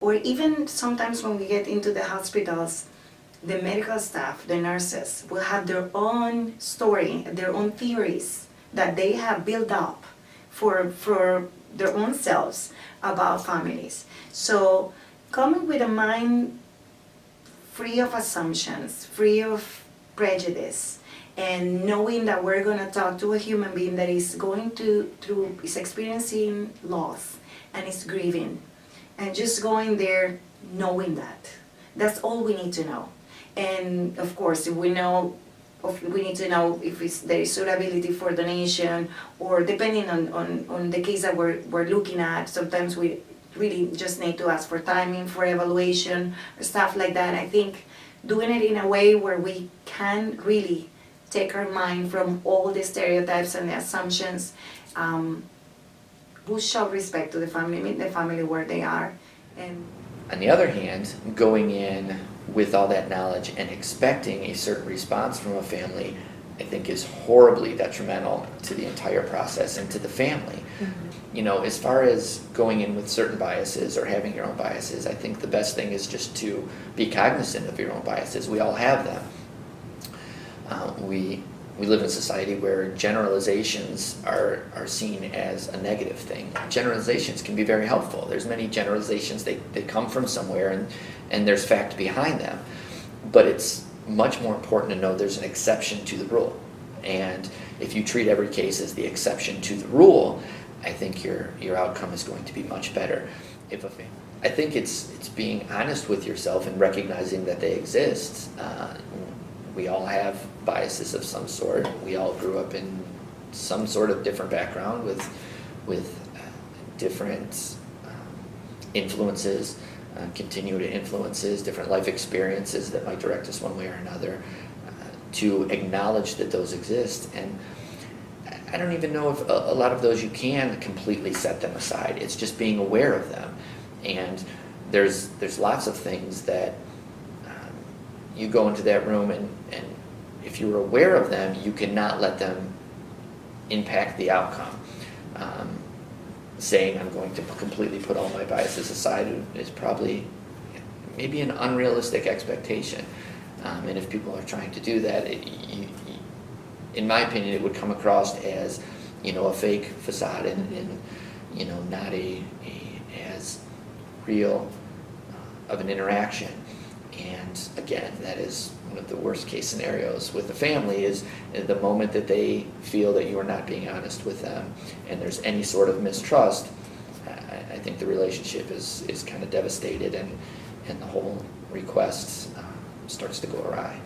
or even sometimes when we get into the hospitals, the medical staff, the nurses, will have their own story, their own theories that they have built up for their own selves about families. So coming with a mind free of assumptions, free of prejudice, and knowing that we're going to talk to a human being that is going is experiencing loss and is grieving, and just going there knowing that. That's all we need to know. And of course, if we need to know if there is suitability for donation, or depending on the case that we're looking at, sometimes we really just need to ask for timing, for evaluation, or stuff like that. I think doing it in a way where we can really take our mind from all the stereotypes and the assumptions, will show respect to the family, meet the family where they are. And on the other hand, going in with all that knowledge and expecting a certain response from a family, I think is horribly detrimental to the entire process and to the family. Mm-hmm. You know, as far as going in with certain biases or having your own biases, I think the best thing is just to be cognizant of your own biases. We all have them. We live in a society where generalizations are seen as a negative thing. Generalizations can be very helpful. There's many generalizations, they come from somewhere and there's fact behind them. But it's much more important to know there's an exception to the rule. And if you treat every case as the exception to the rule, I think your outcome is going to be much better. I think it's being honest with yourself and recognizing that they exist. We all have biases of some sort. We all grew up in some sort of different background with different influences, continued influences, different life experiences that might direct us one way or another, to acknowledge that those exist. And I don't even know if a lot of those you can completely set them aside. It's just being aware of them. And there's lots of things that you go into that room and if you're aware of them, you cannot let them impact the outcome. Saying I'm going to completely put all my biases aside is probably maybe an unrealistic expectation. And if people are trying to do that, in my opinion, it would come across as, a fake facade and not as real of an interaction. And again, that is one of the worst case scenarios with the family, is the moment that they feel that you are not being honest with them and there's any sort of mistrust, I think the relationship is kind of devastated and the whole request starts to go awry.